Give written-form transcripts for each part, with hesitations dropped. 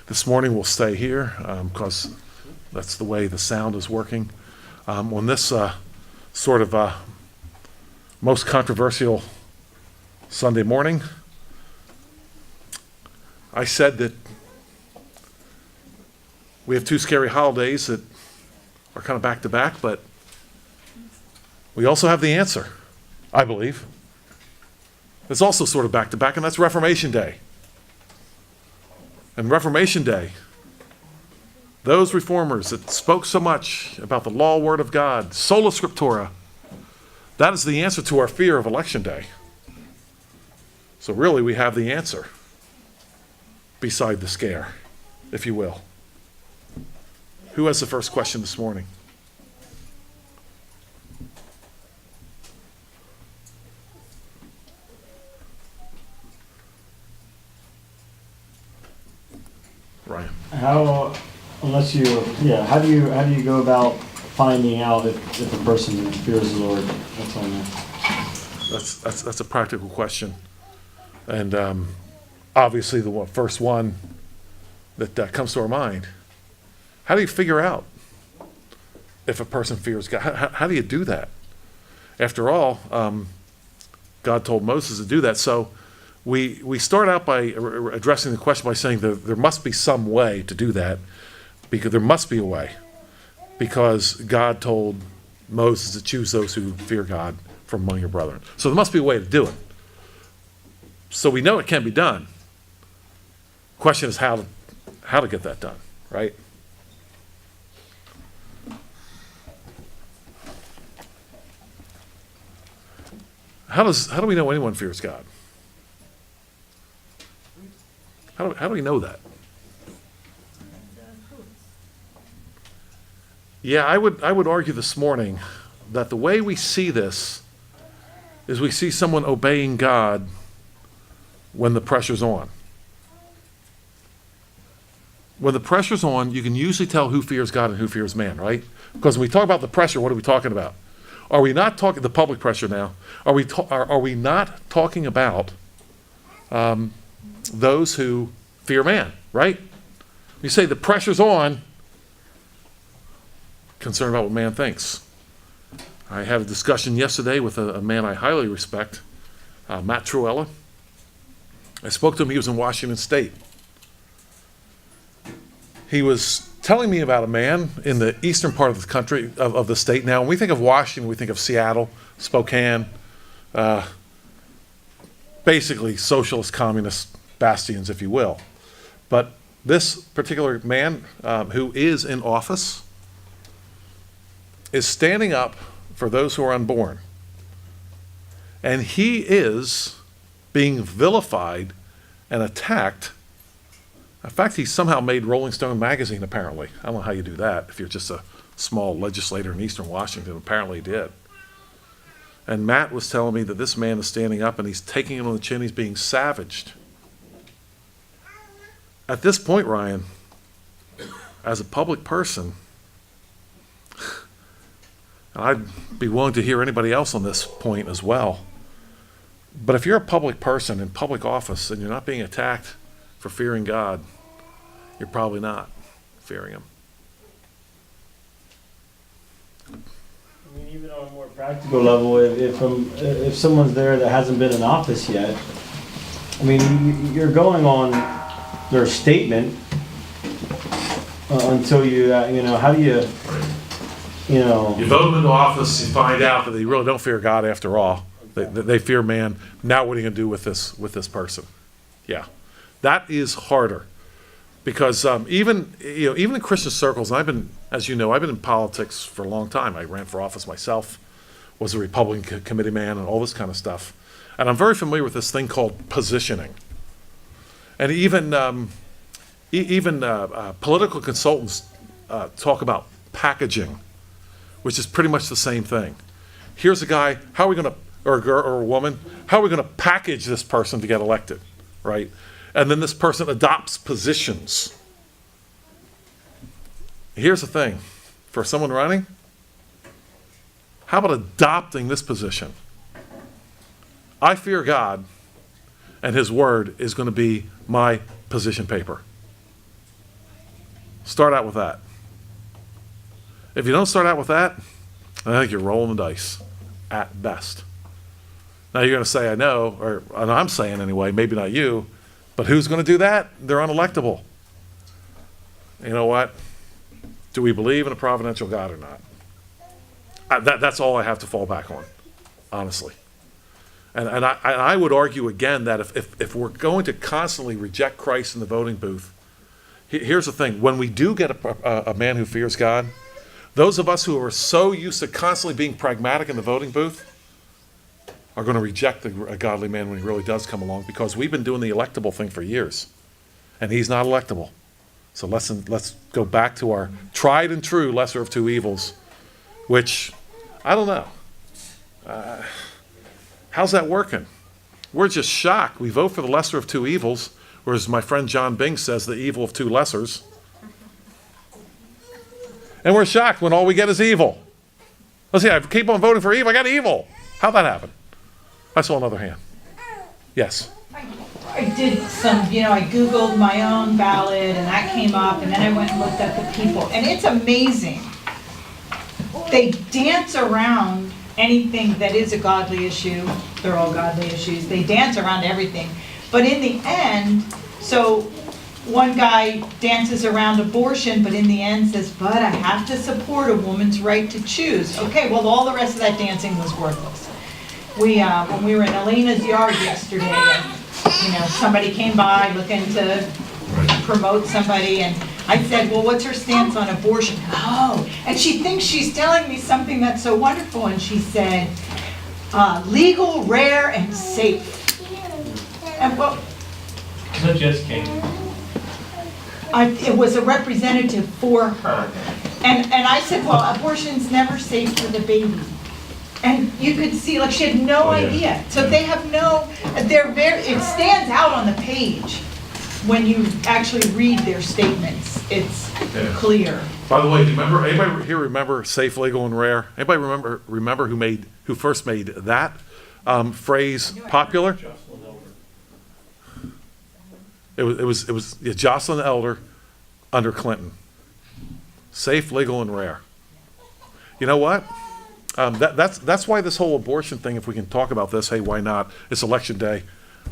This morning we'll stay here because that's the way the sound is working. On this sort of most controversial Sunday morning, I said that we have two scary holidays that are kind of back to back, but we also have the answer, I believe. It's also sort of back to back, and that's Reformation Day. And Reformation Day, those reformers that spoke so much about the law, word of God, sola scriptura, that is the answer to our fear of Election Day. So really we have the answer beside the scare, if you will. Who has the first question this morning? Ryan. How do you go about finding out if a person fears the Lord? That's on there. That's a practical question. And obviously the first one that comes to our mind, how do you figure out if a person fears God? How do you do that? After all, God told Moses to do that. So we start out by addressing the question by saying that there must be some way to do that, because there must be a way, because God told Moses to choose those who fear God from among your brethren. So there must be a way to do it. So we know it can be done. Question is how to get that done, right? How do we know anyone fears God? How do we know that? Yeah, I would argue this morning that the way we see this is we see someone obeying God when the pressure's on. When the pressure's on, you can usually tell who fears God and who fears man, right? Because when we talk about the pressure, what are we talking about? Are we not talking the public pressure now? Are we not talking about those who fear man, right? You say the pressure's on, concerned about what man thinks. I had a discussion yesterday with a man I highly respect, Matt Truella. I spoke to him. He was in Washington State. He was telling me about a man in the eastern part of the country, of the state. Now, when we think of Washington, we think of Seattle, Spokane, basically socialist, communist bastions, if you will. But this particular man who is in office is standing up for those who are unborn. And he is being vilified and attacked. In fact, he somehow made Rolling Stone magazine, apparently. I don't know how you do that if you're just a small legislator in Eastern Washington. Apparently he did. And Matt was telling me that this man is standing up and he's taking him on the chin. He's being savaged. At this point, Ryan, as a public person, and I'd be willing to hear anybody else on this point as well, but if you're a public person in public office and you're not being attacked for fearing God, you're probably not fearing him. I mean, even on a more practical level, if someone's there that hasn't been in office yet, I mean, you're going on their statement until how do you, You vote them into office, you find out that they really don't fear God after all. They fear man. Now what are you going to do with this person? Yeah, that is harder, because even in Christian circles, and I've been in politics for a long time. I ran for office myself, was a Republican committee man, and all this kind of stuff. And I'm very familiar with this thing called positioning. And even political consultants talk about packaging, which is pretty much the same thing. Here's a guy, how are we going to, or a girl or a woman, how are we going to package this person to get elected, right? And then this person adopts positions. Here's the thing, for someone running, how about adopting this position? I fear God, and his word is going to be my position paper. Start out with that. If you don't start out with that, I think you're rolling the dice at best. Now you're going to say, I know, or I'm saying anyway, maybe not you, but who's going to do that? They're unelectable. You know what? Do we believe in a providential God or not? That's all I have to fall back on, honestly. And I would argue again that if we're going to constantly reject Christ in the voting booth, here's the thing. When we do get a man who fears God, those of us who are so used to constantly being pragmatic in the voting booth are going to reject a godly man when he really does come along, because we've been doing the electable thing for years, and he's not electable. So let's go back to our tried and true lesser of two evils, which, I don't know. How's that working? We're just shocked. We vote for the lesser of two evils, whereas my friend John Bing says the evil of two lessers. And we're shocked when all we get is evil. Let's see, I keep on voting for evil, I got evil. How'd that happen? I saw another hand. Yes. I did some, I Googled my own ballot and that came up, and then I went and looked at the people. And it's amazing. They dance around anything that is a godly issue. They're all godly issues. They dance around everything. But in the end, so one guy dances around abortion, but in the end says, but I have to support a woman's right to choose. Okay, well, all the rest of that dancing was worthless. When we were in Elena's yard yesterday, and, somebody came by looking to promote somebody, and I said, well, what's her stance on abortion? Oh, and she thinks she's telling me something that's so wonderful, and she said, legal, rare, and safe. And well, That just came. it was a representative for her. And I said, well, abortion's never safe for the baby. And you could see, like, she had no idea. So they have it stands out on the page when you actually read their statements. It's clear. By the way, anybody here remember safe, legal, and rare? Anybody remember who first made that phrase popular? It was Jocelyn Elder under Clinton. Safe, legal, and rare. You know what? That's why this whole abortion thing, if we can talk about this, hey, why not? It's election day.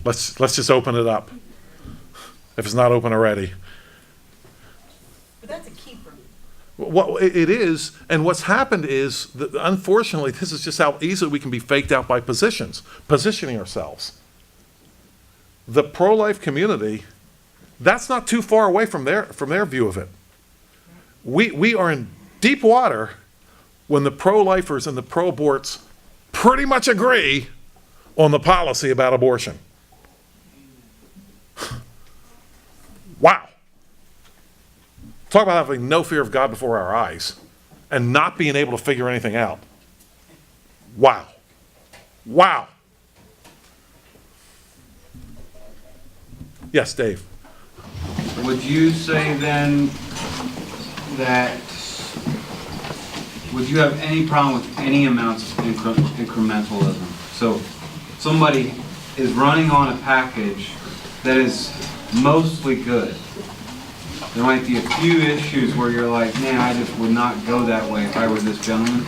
Let's just open it up. If it's not open already. But that's a keeper. Well, it is, and what's happened is, that unfortunately, this is just how easily we can be faked out by positioning ourselves. The pro-life community, that's not too far away from their view of it. We are in deep water when the pro-lifers and the pro-aborts pretty much agree on the policy about abortion. Wow. Talk about having no fear of God before our eyes and not being able to figure anything out. Wow. Wow. Yes, Dave. Would you say then that, would you have any problem with any amounts of incrementalism? So somebody is running on a package that is mostly good. There might be a few issues where you're like, man, I just would not go that way if I were this gentleman.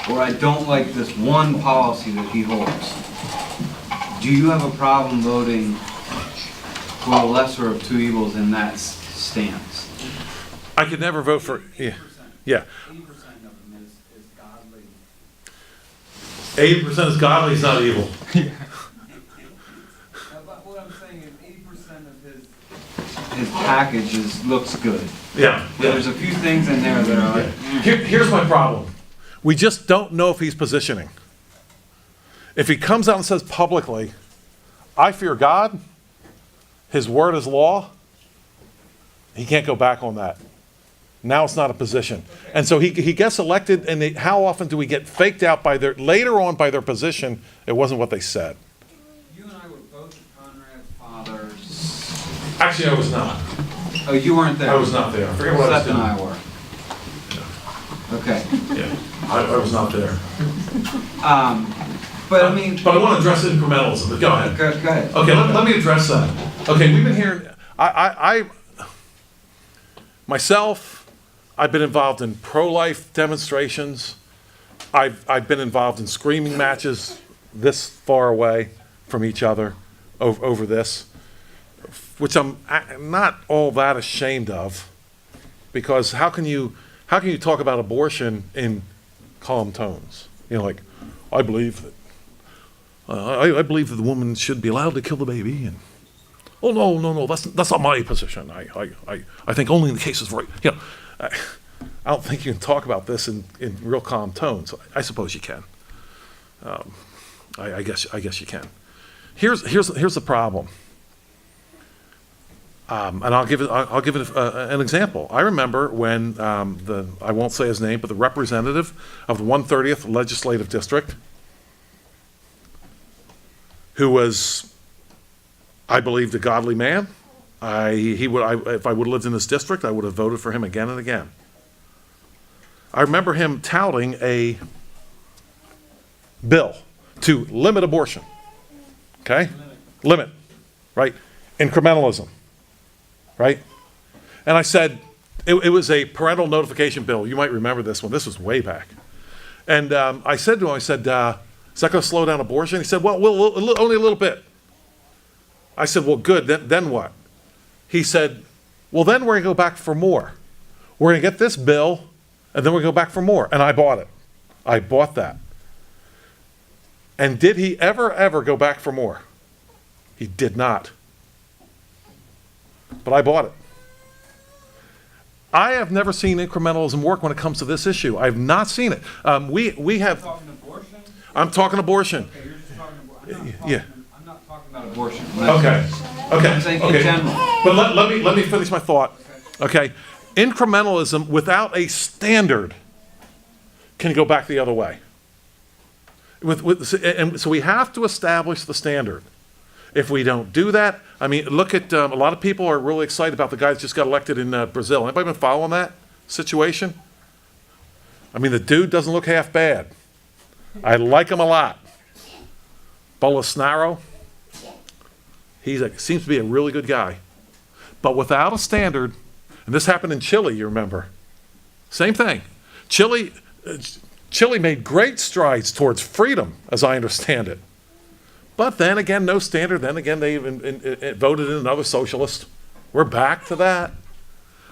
Or I don't like this one policy that he holds. Do you have a problem voting for the lesser of two evils in that stance? I could never vote for, yeah. 80% of them is godly. 80% is godly, is not evil. But what I'm saying is 80% of his package looks good. Yeah. There's a few things in there that are like, Here's my problem. We just don't know if he's positioning. If he comes out and says publicly, I fear God, his word is law, he can't go back on that. Now it's not a position. And so he gets elected, and how often do we get faked out later on by their position? It wasn't what they said. you and I were both at Conrad's father's. Actually, I was not. Oh, you weren't there? I was not there. I forget what I was Seth and doing. I were. Okay. Yeah, I was not there. But I mean. But I want to address incrementalism, but go ahead. Go ahead. Okay, let me address that. Okay, we've been hearing, Myself, I've been involved in pro-life demonstrations. I've been involved in screaming matches this far away from each other over this, which I'm not all that ashamed of, because how can you talk about abortion in calm tones? You know, like, I believe that I believe that the woman should be allowed to kill the baby, and oh no, that's not my position. I think only in the cases where, you know, I don't think you can talk about this in real calm tones. I suppose you can. I guess you can. Here's the problem. And I'll give it an example. I remember when I won't say his name, but the representative of the 130th Legislative District, who was, I believed, a godly man. If I would have lived in this district, I would have voted for him again and again. I remember him touting a bill to limit abortion. Okay? Limit, right? Incrementalism, right? And I said, it was a parental notification bill. You might remember this one. This was way back. And I said to him, is that going to slow down abortion? He said, well, only a little bit. I said, well, good, then what? He said, well, then we're going to go back for more. We're going to get this bill, and then we're going to go back for more. And I bought it. I bought that. And did he ever go back for more? He did not. But I bought it. I have never seen incrementalism work when it comes to this issue. I have not seen it. We have. Talking abortion? I'm talking abortion. Okay, you're just talking abortion. Yeah. I'm not talking about abortion. Okay. I'm saying in general. But let me finish my thought. Okay. Incrementalism without a standard can go back the other way. And so we have to establish the standard. If we don't do that, I mean, look at a lot of people are really excited about the guy that just got elected in Brazil. Anybody been following that situation? I mean, the dude doesn't look half bad. I like him a lot. Bolsonaro, seems to be a really good guy. But without a standard, and this happened in Chile, you remember. Same thing. Chile made great strides towards freedom, as I understand it. But then again, no standard. Then again, they voted in another socialist. We're back to that.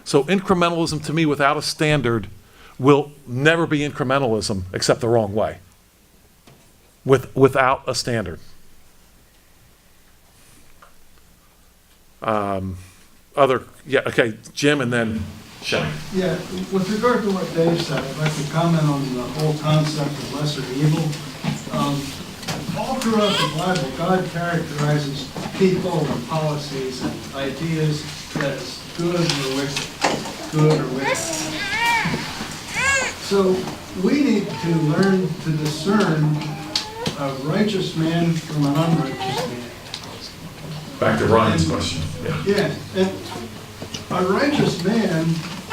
So incrementalism, to me, without a standard, will never be incrementalism except the wrong way. Without a standard. Okay, Jim, and then Shelley. Yeah, with regard to what Dave said, I'd like to comment on the whole concept of lesser evil. All throughout the Bible, God characterizes people and policies and ideas as good or wicked, good or wicked. So we need to learn to discern a righteous man from an unrighteous man. Back to Ryan's question. Yeah, and a righteous man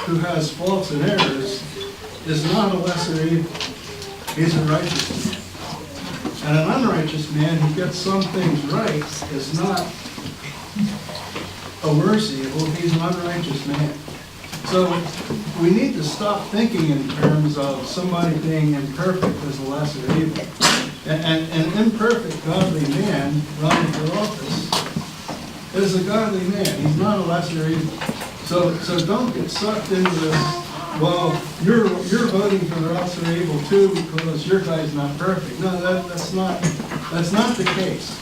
who has faults and errors is not a lesser evil. He's a righteous man. And an unrighteous man who gets some things right is not a worse evil. He's an unrighteous man. So we need to stop thinking in terms of somebody being imperfect as a lesser evil. And an imperfect godly man running for office is a godly man. He's not a lesser evil. So don't get sucked into this, well, you're voting for the lesser evil too because your guy's not perfect. No, that's not the case.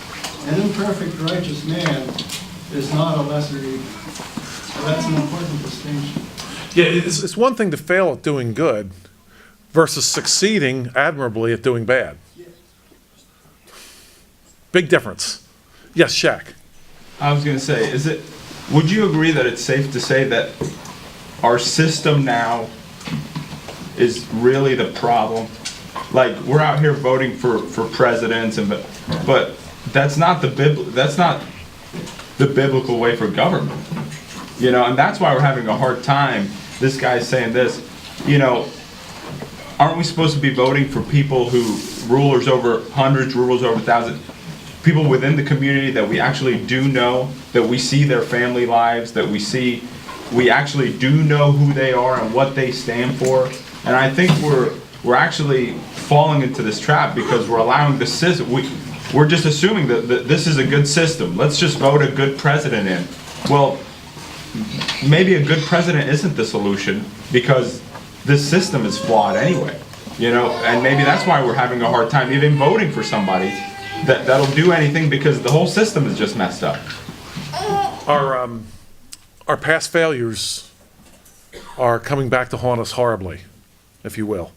An imperfect righteous man is not a lesser evil. So that's an important distinction. Yeah, it's one thing to fail at doing good versus succeeding admirably at doing bad. Big difference. Yes, Shaq. I was going to say, would you agree that it's safe to say that our system now is really the problem? Like, we're out here voting for presidents, but that's not the biblical way for government. You know, and that's why we're having a hard time. This guy's saying this, you know, aren't we supposed to be voting for people rulers over hundreds, rulers over thousands, people within the community that we actually do know, that we see their family lives, that we see we actually do know who they are and what they stand for. And I think we're actually falling into this trap because we're allowing the system, we're just assuming that this is a good system. Let's just vote a good president in. Well, maybe a good president isn't the solution because this system is flawed anyway, you know, and maybe that's why we're having a hard time even voting for somebody that'll do anything because the whole system is just messed up. Our past failures are coming back to haunt us horribly, if you will.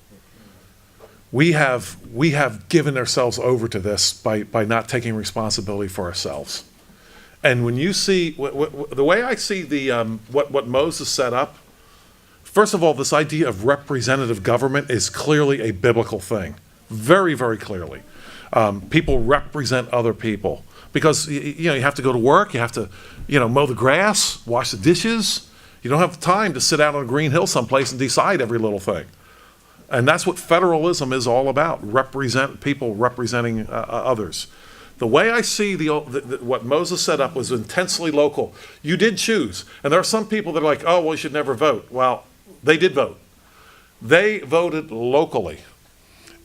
We have given ourselves over to this by not taking responsibility for ourselves. And when you see, the way I see what Moses set up, first of all, this idea of representative government is clearly a biblical thing, very, very clearly. People represent other people because you have to go to work, you have to mow the grass, wash the dishes. You don't have time to sit out on a green hill someplace and decide every little thing. And that's what federalism is all about, people representing others. The way I see what Moses set up was intensely local. You did choose. And there are some people that are like, oh, well, you should never vote. Well, they did vote. They voted locally.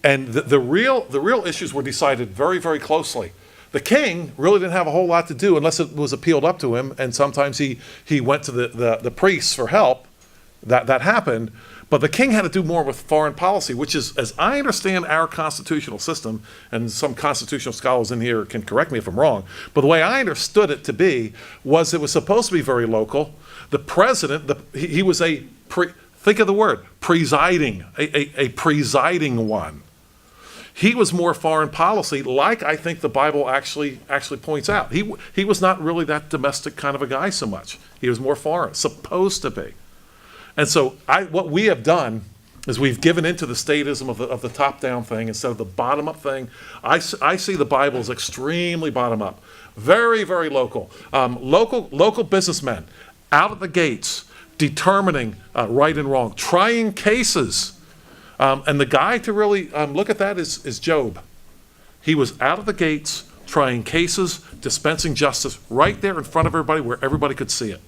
And the real issues were decided very, very closely. The king really didn't have a whole lot to do unless it was appealed up to him, and sometimes he went to the priests for help. That happened. But the king had to do more with foreign policy, which is, as I understand our constitutional system, and some constitutional scholars in here can correct me if I'm wrong, but the way I understood it to be was it was supposed to be very local. The president, he was think of the word, presiding, a presiding one. He was more foreign policy, like I think the Bible actually points out. He was not really that domestic kind of a guy so much. He was more foreign, supposed to be. And so what we have done is we've given into the statism of the top-down thing instead of the bottom-up thing. I see the Bible as extremely bottom-up, very, very local. Local businessmen out at the gates, determining right and wrong, trying cases. And the guy to really look at that is Job. He was out of the gates, trying cases, dispensing justice right there in front of everybody where everybody could see it.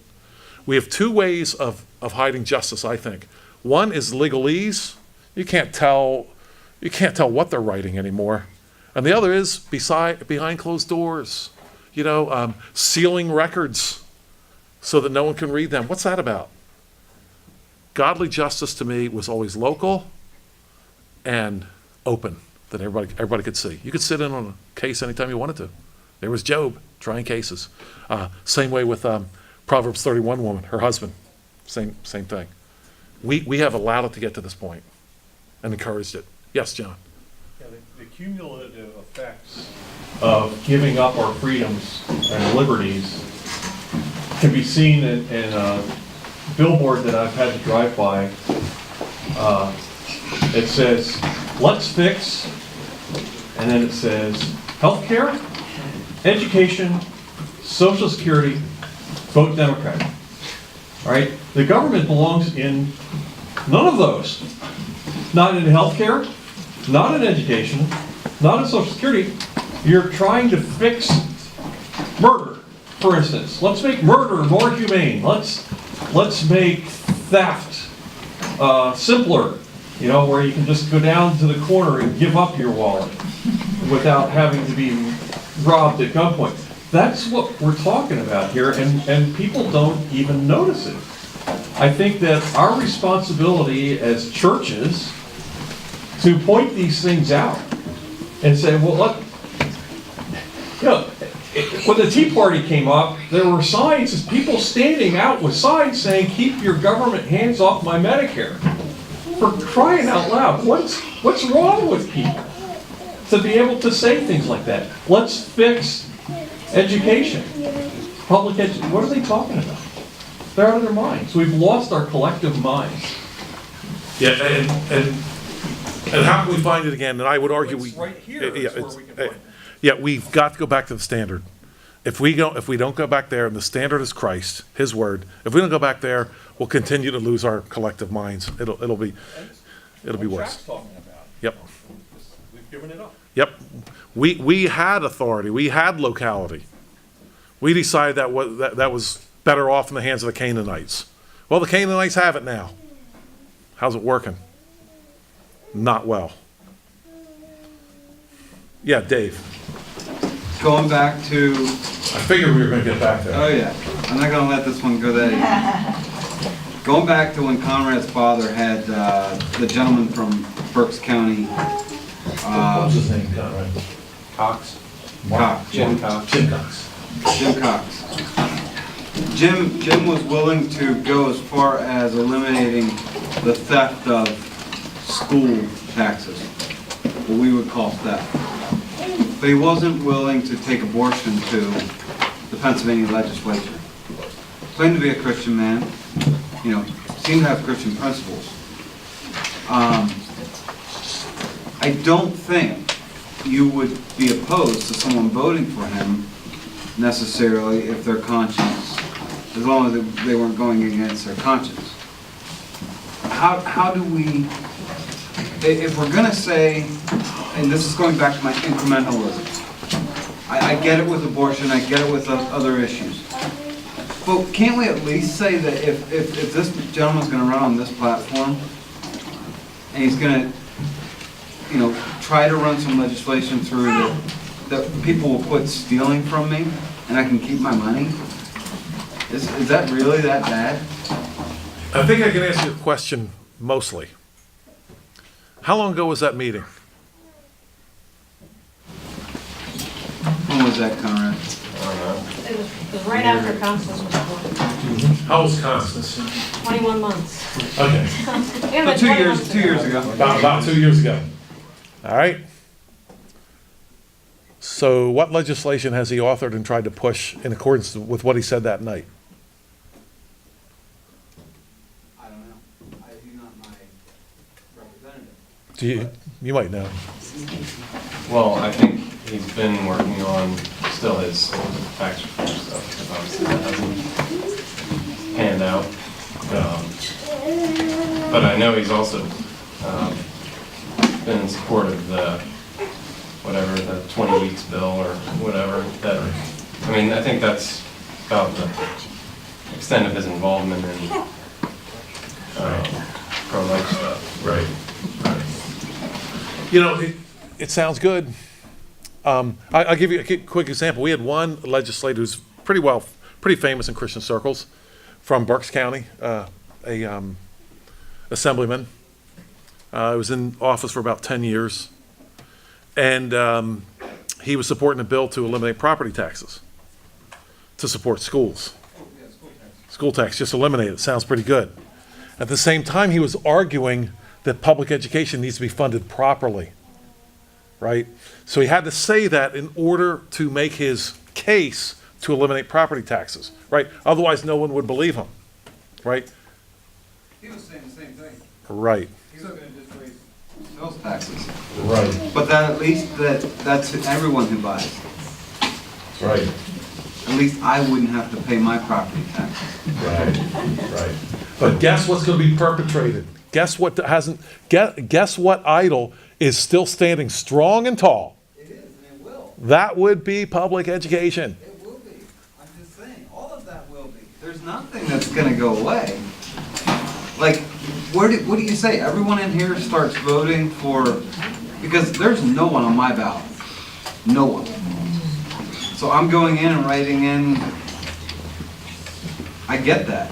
We have two ways of hiding justice, I think. One is legalese. You can't tell what they're writing anymore. And the other is behind closed doors, sealing records so that no one can read them. What's that about? Godly justice to me was always local and open, that everybody could see. You could sit in on a case anytime you wanted to. There was Job trying cases. Same way with Proverbs 31 woman, her husband, same thing. We have allowed it to get to this point and encouraged it. Yes, John? Yeah, the cumulative effects of giving up our freedoms and liberties can be seen in a billboard that I've had to drive by. It says, let's fix, and then it says, healthcare, education, Social Security, vote Democrat. All right? The government belongs in none of those. Not in healthcare, not in education, not in Social Security. You're trying to fix murder, for instance. Let's make murder more humane. Let's make theft simpler. Where you can just go down to the corner and give up your wallet without having to be robbed at gunpoint. That's what we're talking about here, and people don't even notice it. I think that our responsibility as churches to point these things out and say, well, look, when the Tea Party came up, there were signs, people standing out with signs saying, keep your government hands off my Medicare. For crying out loud, what's wrong with people to be able to say things like that? Let's fix education, public education. What are they talking about? They're out of their minds. We've lost our collective minds. Yeah, and how can we find it again? And I would argue It's right here is where we can find it. Yeah, we've got to go back to the standard. If we don't go back there, and the standard is Christ, His Word. If we don't go back there, we'll continue to lose our collective minds. It'll be What worse. Jack's talking about. Yep. We've given it up. Yep. We had authority. We had locality. We decided that was better off in the hands of the Canaanites. Well, the Canaanites have it now. How's it working? Not well. Yeah, Dave. Going back to, I figured we were going to get back there. oh yeah, I'm not gonna let this one go that easy. Going back to when Conrad's father had the gentleman from Berks County, What's his name, Conrad? Cox, Cox, Jim Cox. Jim Cox. Jim Cox. Jim was willing to go as far as eliminating the theft of school taxes, what we would call theft. But he wasn't willing to take abortion to the Pennsylvania legislature. Claimed to be a Christian man, you know, seemed to have Christian principles. I don't think you would be opposed to someone voting for him necessarily if their conscience, as long as they weren't going against their conscience. How do we, if we're gonna say, and this is going back to my incrementalism, I get it with abortion, I get it with other issues, but can't we at least say that if this gentleman's gonna run on this platform, and he's gonna, you know, try to run some legislation through that people will quit stealing from me, and I can keep my money? Is that really that bad? I think I can answer your question mostly. How long ago was that meeting? When was that, Conrad? It was right after Constance was born, How old's Constance? 21 months. Okay, Yeah, but 2 20 years, months 2 years ago. about 2 years ago. All right. So what legislation has he authored and tried to push in accordance with what he said that night? I don't know. He's not my representative. Do you might know. Well, I think he's been working on still his tax reform stuff, because obviously that hasn't panned out. But I know he's also been in support of the, whatever, the 20 weeks bill or whatever, that, I mean, I think that's about the extent of his involvement in pro-life stuff. Right. You know, it sounds good. I'll give you a quick example. We had one legislator who's pretty famous in Christian circles from Berks County, assemblyman. He was in office for about 10 years. And he was supporting a bill to eliminate property taxes, to support schools. School tax, just eliminate it. Sounds pretty good. At the same time, he was arguing that public education needs to be funded properly, right? So he had to say that in order to make his case to eliminate property taxes, right? Otherwise, no one would believe him, right? He was saying the same thing. Right. He was gonna just raise sales taxes. Right. But that at least that's everyone who buys. Right. At least I wouldn't have to pay my property taxes. Right. But guess what's going to be perpetrated? Guess what guess what idol is still standing strong and tall? It is, and it will. That would be public education. It will be. I'm just saying, all of that will be. There's nothing that's gonna go away. Like, what do you say? Everyone in here starts voting for, because there's no one on my ballot. No one. So I'm going in and writing in, I get that.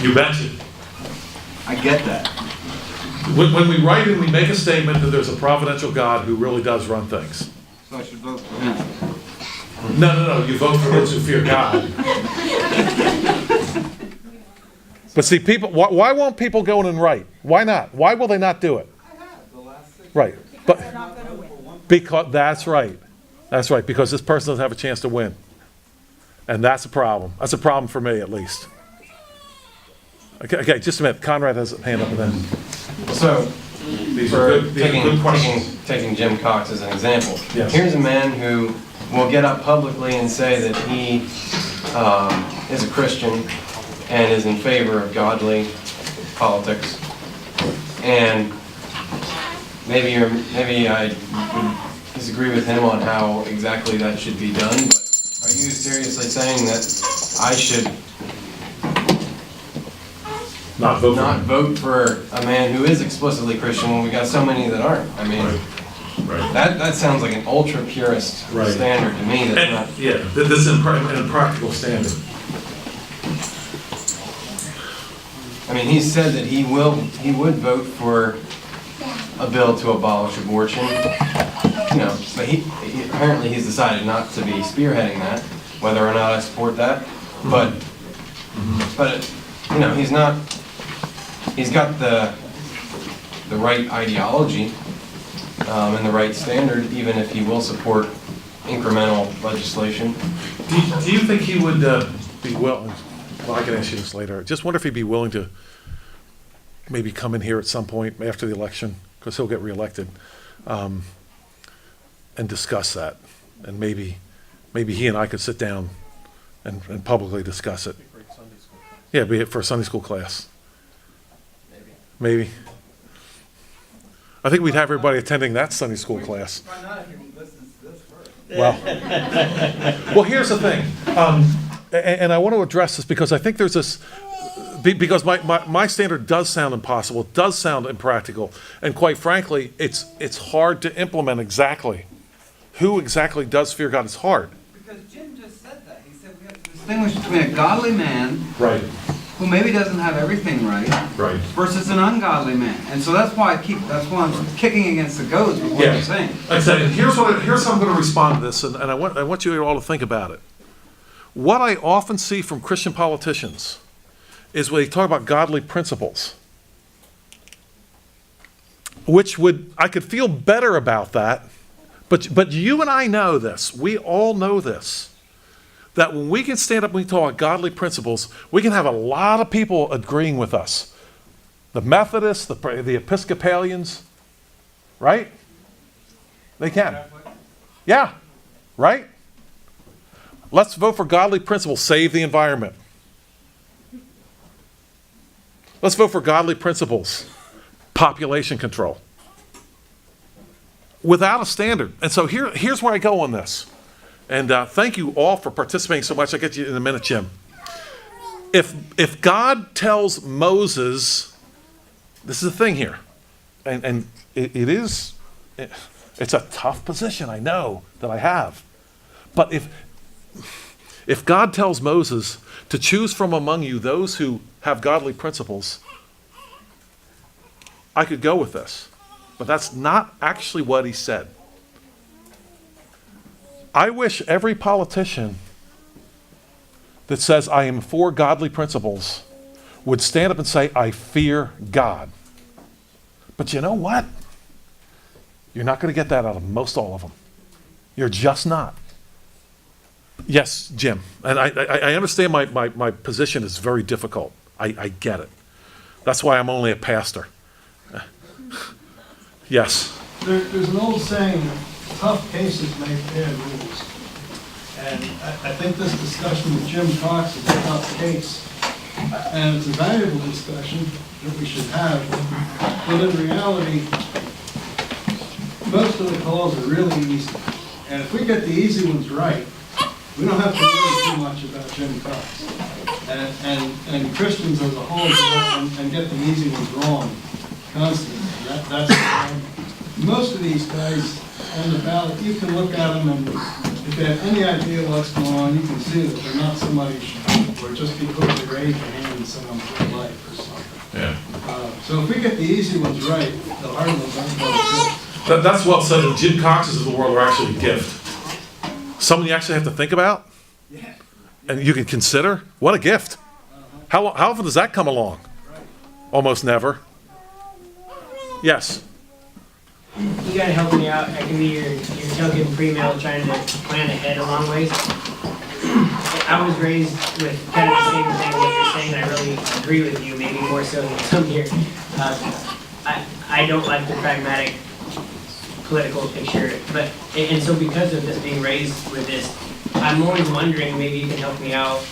You betcha. I get that. When we write in, we make a statement that there's a providential God who really does run things. So I should vote for him. No. You vote for those who fear God. But see, people, why won't people go in and write? Why not? Why will they not do it? I have the last 6 Right. But They're not gonna win. because that's right. That's right. Because this person doesn't have a chance to win. And that's a problem. That's a problem for me, at least. Okay, just a minute. Conrad has a hand up and then. So, These are for good, these are good questions. taking Jim Cox as an example. Yes. Here's a man who will get up publicly and say that he is a Christian and is in favor of godly politics. And maybe I would disagree with him on how exactly that should be done, but are you seriously saying that I should Not vote for not him. vote for a man who is explicitly Christian when we got so many that aren't. I mean, Right. that sounds like an ultra purist Right. standard to me. That's not. Yeah, this is an impractical standard. I mean, he said that he would vote for a bill to abolish abortion. You know, but apparently he's decided not to be spearheading that, whether or not I support that. But you know, he's got the right ideology and the right standard, even if he will support incremental legislation. Do you think he would be willing, well, I can ask you this later, just wonder if he'd be willing to maybe come in here at some point after the election, because he'll get reelected, and discuss that, and maybe he and I could sit down and publicly discuss it. Yeah, be it for a Sunday school class. Maybe. I think we'd have everybody attending that Sunday school class. Why not if he listens to this first? Well, here's the thing, and I want to address this because I think there's this, because my standard does sound impossible, it does sound impractical, and quite frankly, it's hard to implement exactly. Who exactly does fear God? It's hard. Because Jim just said that. He said we have to distinguish between a godly man Right. who maybe doesn't have everything right Right. versus an ungodly man. And so that's why I'm kicking against the goads with what Yeah. you're saying. Like I said, here's how I'm going to respond to this, and I want you all to think about it. What I often see from Christian politicians is when they talk about godly principles, I could feel better about that, but you and I know this, we all know this, that when we can stand up and we talk about godly principles, we can have a lot of people agreeing with us. The Methodists, the Episcopalians, right? They can. Yeah, right? Let's vote for godly principles, save the environment. Let's vote for godly principles, population control. Without a standard. And so here's where I go on this. And thank you all for participating so much. I'll get you in a minute, Jim. If God tells Moses, this is the thing here, and it's a tough position, I know, that I have. But if God tells Moses to choose from among you those who have godly principles, I could go with this. But that's not actually what he said. I wish every politician that says, I am for godly principles, would stand up and say, I fear God. But you know what? You're not going to get that out of most all of them. You're just not. Yes, Jim. And I understand my position is very difficult. I get it. That's why I'm only a pastor. Yes. There's an old saying, tough cases make bad rules. And I think this discussion with Jim Cox is a tough case. And it's a valuable discussion that we should have. But in reality, most of the calls are really easy. And if we get the easy ones right, we don't have to worry too much about Jim Cox. And Christians as a whole go out and get the easy ones wrong constantly. That's the problem. Most of these guys on the ballot, you can look at them and if they have any idea what's going on, you can see that they're not somebody or just because they raise their hand in someone's good life or something. Yeah. So if we get the easy ones right, the hard ones aren't going to That's well said. And Jim Cox's of the world are actually a gift. Someone you actually have to think about and you can consider. What a gift. How often does that come along? Almost never. Yes. You gotta help me out. I can be your token pre-mail trying to plan ahead a long ways. I was raised with kind of the same thing what you're saying. I really agree with you, maybe more so than some here. I don't like the pragmatic political picture, and so because of this being raised with this, I'm always wondering, maybe you can help me out.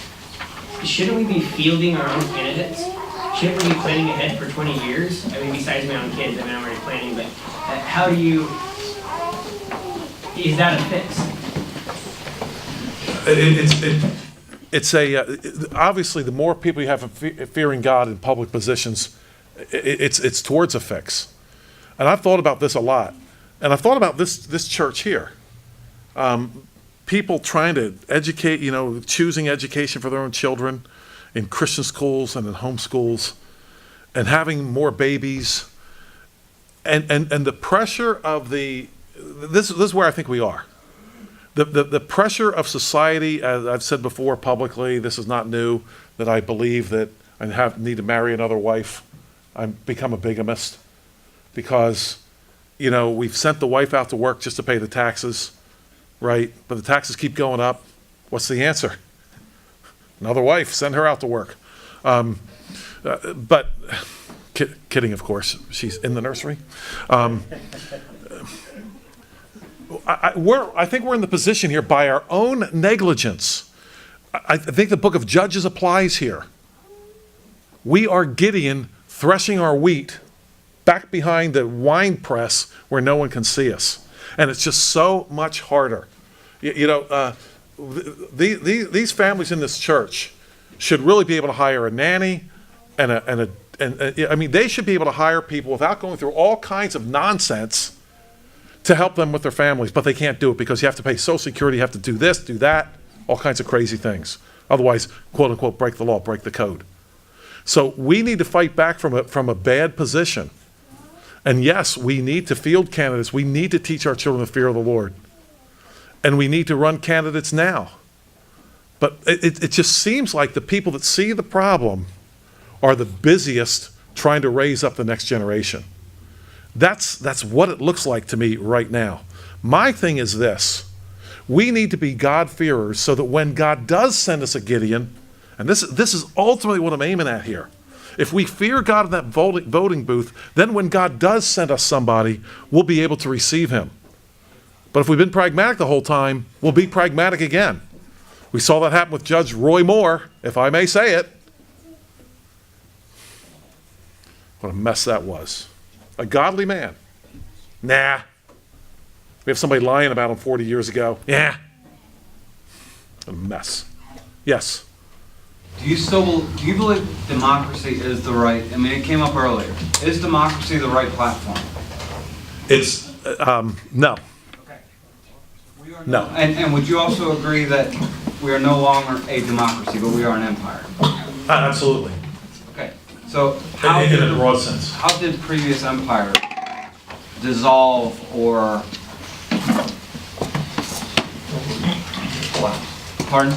Shouldn't we be fielding our own candidates? Shouldn't we be planning ahead for 20 years? I mean, besides my own kids, I mean, I'm already planning, but how do you, is that a fix? it's obviously the more people you have fearing God in public positions, it's towards a fix. And I've thought about this a lot. And I've thought about this church here. People trying to educate, choosing education for their own children in Christian schools and in homeschools, and having more babies. And the pressure of this is where I think we are. The pressure of society, as I've said before publicly, this is not new, that I believe that I need to marry another wife. I've become a bigamist because, we've sent the wife out to work just to pay the taxes, right? But the taxes keep going up. What's the answer? Another wife, send her out to work. But kidding, of course, she's in the nursery. I think we're in the position here by our own negligence. I think the book of Judges applies here. We are Gideon threshing our wheat back behind the wine press where no one can see us. And it's just so much harder. These families in this church should really be able to hire a nanny and they should be able to hire people without going through all kinds of nonsense to help them with their families, but they can't do it because you have to pay Social Security, you have to do this, do that, all kinds of crazy things. Otherwise, quote unquote, break the law, break the code. So we need to fight back from a bad position. And yes, we need to field candidates. We need to teach our children the fear of the Lord. And we need to run candidates now. But it just seems like the people that see the problem are the busiest trying to raise up the next generation. That's what it looks like to me right now. My thing is this. We need to be God-fearers so that when God does send us a Gideon, and this is ultimately what I'm aiming at here. If we fear God in that voting booth, then when God does send us somebody, we'll be able to receive him. But if we've been pragmatic the whole time, we'll be pragmatic again. We saw that happen with Judge Roy Moore, if I may say it. What a mess that was. A godly man. Nah. We have somebody lying about him 40 years ago. Yeah. A mess. Yes. Do you believe democracy is the right, it came up earlier. Is democracy the right platform? It's, no. Okay. No. And would you also agree that we are no longer a democracy, but we are an empire? Absolutely. Okay. So In a broad sense. how did previous empire dissolve or pardon?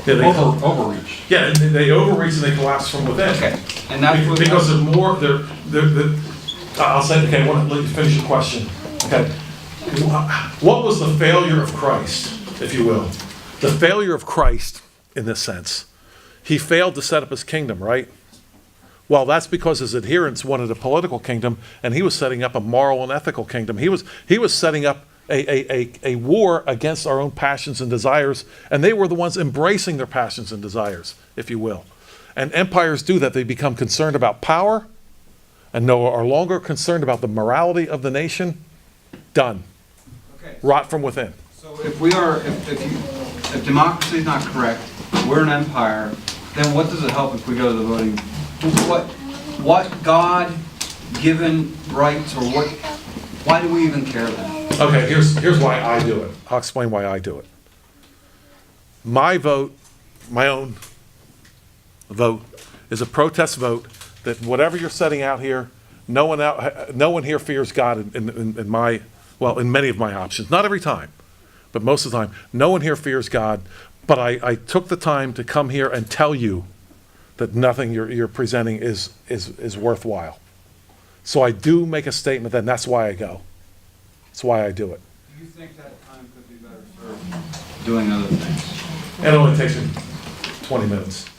Yeah, Overreach. Yeah, and they overreach and they collapse from within. Okay. And that's what Because they're more, I'll say, okay, I want to let you finish your question. Okay. What was the failure of Christ, if you will? The failure of Christ, in this sense, he failed to set up his kingdom, right? Well, that's because his adherents wanted a political kingdom, and he was setting up a moral and ethical kingdom. He was setting up a war against our own passions and desires, and they were the ones embracing their passions and desires, if you will. And empires do that. They become concerned about power and are longer concerned about the morality of the nation. Done. Okay. Rot from within. So if democracy is not correct, we're an empire, then what does it help if we go to the voting? What God-given rights or why do we even care then? Okay, here's why I do it. I'll explain why I do it. My vote, my own vote, is a protest vote that whatever you're setting out here, no one here fears God in many of my options. Not every time, but most of the time. No one here fears God, but I took the time to come here and tell you that nothing you're presenting is worthwhile. So I do make a statement, and that's why I go. That's why I do it. Do you think that time could be better served doing other things? It only takes me 20 minutes.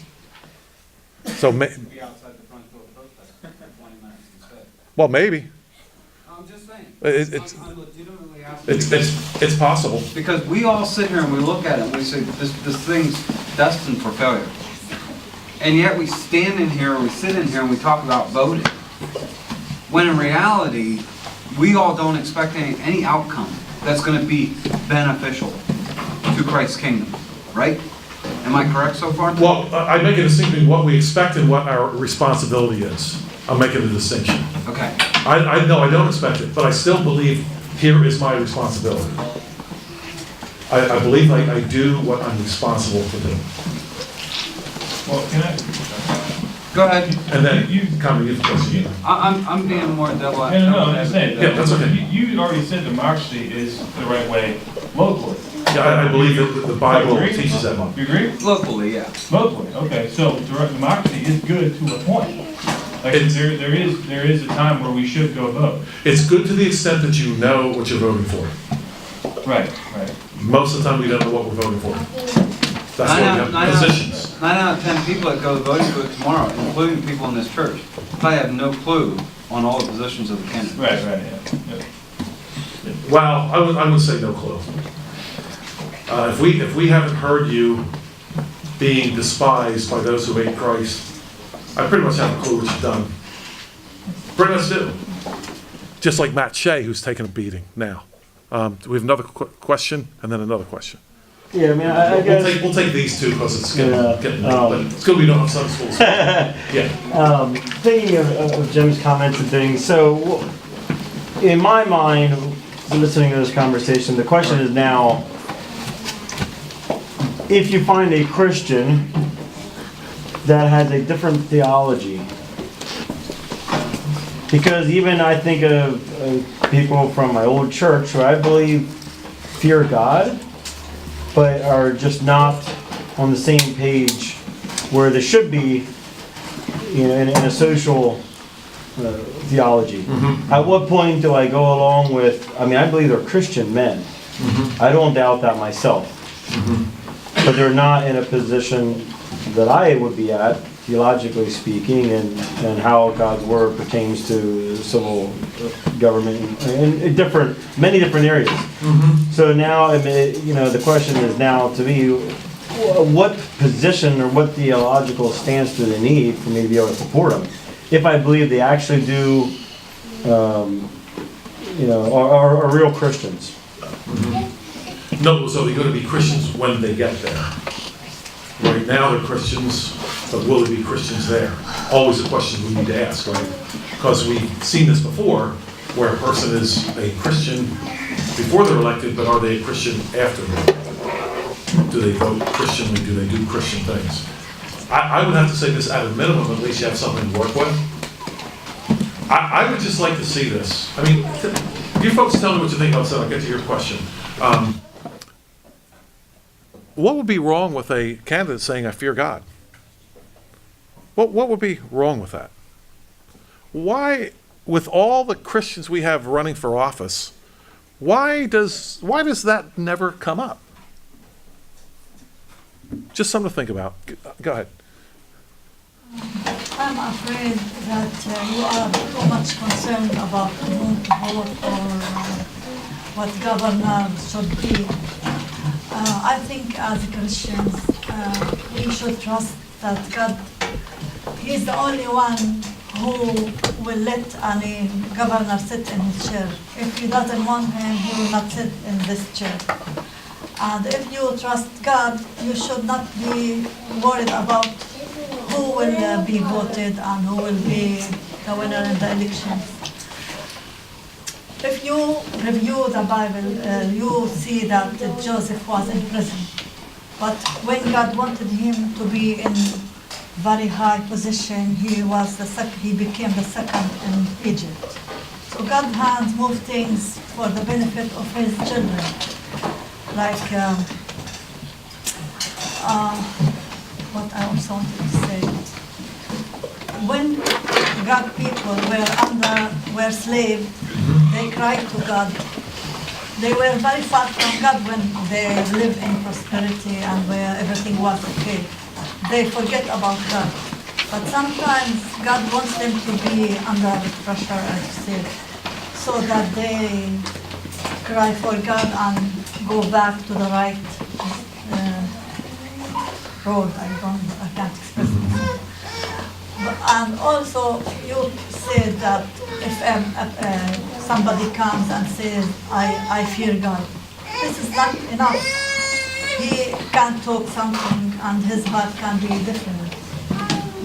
So, Be outside the front door protesting for 20 minutes instead. well, maybe. I'm just saying. I'm legitimately asking. It's possible. Because we all sit here and we look at it and we say, this thing's destined for failure. And yet we stand in here, we sit in here and we talk about voting. When in reality, we all don't expect any outcome that's going to be beneficial to Christ's kingdom, right? Am I correct so far? Well, I make a distinction between what we expect and what our responsibility is. I'm making a distinction. Okay. I know I don't expect it, but I still believe here is my responsibility. I believe I do what I'm responsible to do. Well, can I? Go ahead. And then, Connie, you have a question. I'm being more devil. No, I'm just saying. Yeah, that's okay. You already said democracy is the right way locally. Yeah, I believe that the Bible Agree? teaches that. You agree? Locally, yeah. Locally, okay, so democracy is good to a point. Like, there is a time where we should go vote. It's good to the extent that you know what you're voting for. Right. Most of the time, we don't know what we're voting for. That's why we have positions. 9 out of 10 people that go voting for it tomorrow, including people in this church, probably have no clue on all the positions of the candidate. Right, yeah. Well, I would say no clue. If we haven't heard you being despised by those who hate Christ, I pretty much have a clue what you've done. Pretty much do. Just like Matt Shea, who's taking a beating now. Do we have another question and then another question? Yeah, I mean, I guess. We'll take these two because it's getting Yeah, late, but it's good we don't have some schools. Yeah. Thinking of Jim's comments and things, so in my mind, listening to this conversation, the question is now, if you find a Christian that has a different theology, because even I think of people from my old church who I believe fear God, but are just not on the same page where they should be, you know, in a social theology. At what point do I go along with, I mean, I believe they're Christian men. I don't doubt that myself. But they're not in a position that I would be at, theologically speaking, and how God's word pertains to civil government in many different areas. So now, I mean, you know, the question is now to me, what position or what theological stance do they need for me to be able to support them? If I believe they actually do, you know, are real Christians. No, so they're going to be Christians when they get there. Right now they're Christians, but will they be Christians there? Always a question we need to ask, right? Because we've seen this before, where a person is a Christian before they're elected, but are they a Christian after they're elected? Do they vote Christianly? Do they do Christian things? I would have to say this, at a minimum, at least you have something to work with. I would just like to see this. I mean, you folks tell me what you think about that. I'll get to your question. What would be wrong with a candidate saying, I fear God? What would be wrong with that? Why, with all the Christians we have running for office, why does that never come up? Just something to think about. Go ahead. I'm afraid that you are too much concerned about whom to vote or what governor should be. I think as Christians, we should trust that God, He's the only one who will let any governor sit in his chair. If he doesn't want him, he will not sit in this chair. And if you trust God, you should not be worried about who will be voted and who will be the winner in the elections. If you review the Bible, you see that Joseph was in prison. But when God wanted him to be in very high position, he became the second in Egypt. So God's hands move things for the benefit of His children. Like, what I also wanted to say. When God people were slaves, they cried to God. They were very far from God when they lived in prosperity and where everything was okay. They forget about God. But sometimes God wants them to be under pressure, as you said, so that they cry for God and go back to the right road. I can't express it. And also, you said that if somebody comes and says, I fear God, this is not enough. He can talk something and his heart can be different.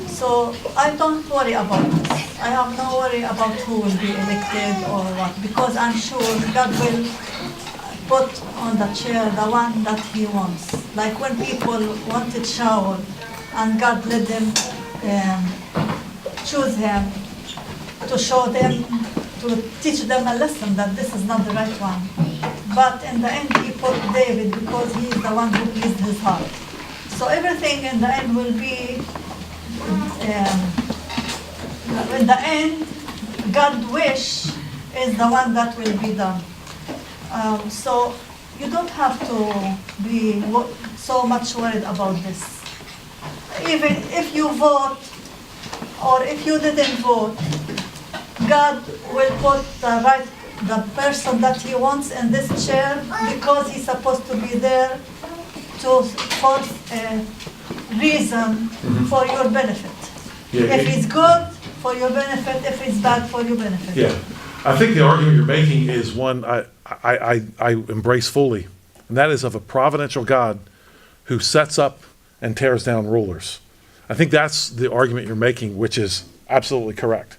So I don't worry about this. I have no worry about who will be elected or what, because I'm sure God will put on the chair the one that he wants. Like when people wanted Shaul, and God let them choose him to show them, to teach them a lesson that this is not the right one. But in the end, he put David because he is the one who pleased his heart. So everything in the end will be, in the end, God's wish is the one that will be done. So you don't have to be so much worried about this. Even if you vote or if you didn't vote, God will put the person that he wants in this chair because he's supposed to be there for a reason for your benefit. If he's good, for your benefit. If he's bad, for your benefit. Yeah, I think the argument you're making is one I embrace fully, and that is of a providential God who sets up and tears down rulers. I think that's the argument you're making, which is absolutely correct.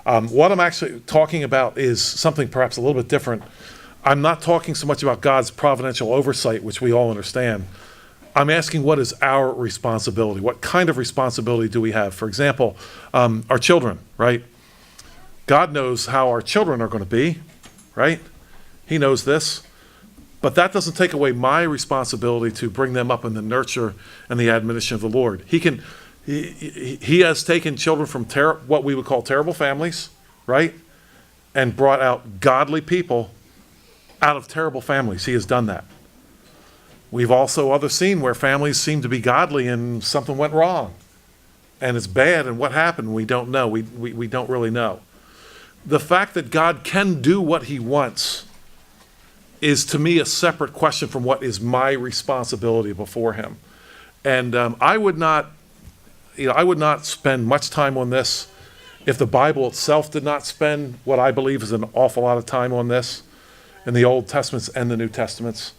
What I'm actually talking about is something perhaps a little bit different. I'm not talking so much about God's providential oversight, which we all understand. I'm asking what is our responsibility? What kind of responsibility do we have? For example, our children, right? God knows how our children are going to be, right? He knows this. But that doesn't take away my responsibility to bring them up in the nurture and the admonition of the Lord. He has taken children from what we would call terrible families, right? And brought out godly people out of terrible families. He has done that. We've also seen where families seem to be godly and something went wrong. And it's bad, and what happened, we don't know. We don't really know. The fact that God can do what he wants is to me a separate question from what is my responsibility before him. And I would not spend much time on this if the Bible itself did not spend what I believe is an awful lot of time on this in the Old Testaments and the New Testaments.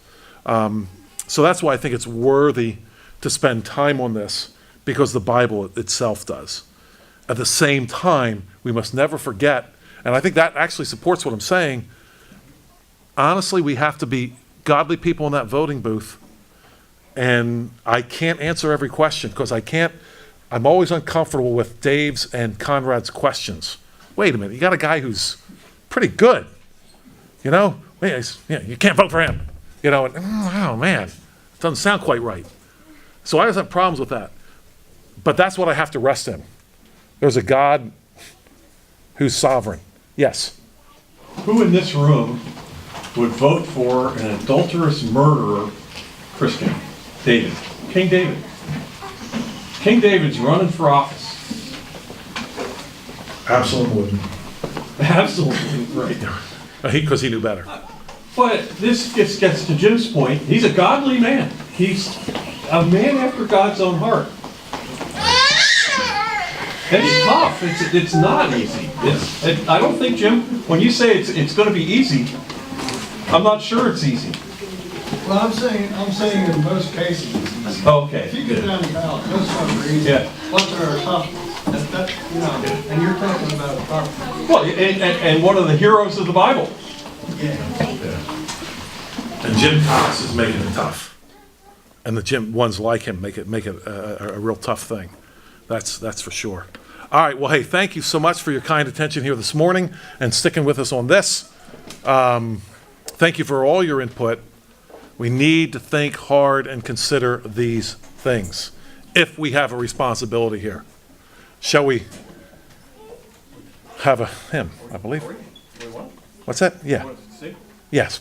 So that's why I think it's worthy to spend time on this, because the Bible itself does. At the same time, we must never forget, and I think that actually supports what I'm saying, honestly, we have to be godly people in that voting booth. And I can't answer every question because I'm always uncomfortable with Dave's and Conrad's questions. Wait a minute, you got a guy who's pretty good, you know? You can't vote for him, you know? And, oh man, it doesn't sound quite right. So I always have problems with that. But that's what I have to rest in. There's a God who's sovereign. Yes? Who in this room would vote for an adulterous murderer, Christian? David. King David. King David's running for office. Absalom wouldn't. Absolutely right. Because he knew better. But this gets to Jim's point. He's a godly man. He's a man after God's own heart. It's tough. It's not easy. I don't think, Jim, when you say it's going to be easy, I'm not sure it's easy. Well, I'm saying in most cases it's easy. Okay. If you get down the ballot, most of them are easy. Yeah. Ones that are tough, and you're talking about a tough. Well, and one of the heroes of the Bible. Yeah. And Jim Cox is making it tough. And the ones like him make it a real tough thing. That's for sure. All right, well, hey, thank you so much for your kind attention here this morning and sticking with us on this. Thank you for all your input. We need to think hard and consider these things if we have a responsibility here. Shall we have a hymn, I believe? What's that? Yeah. Yes.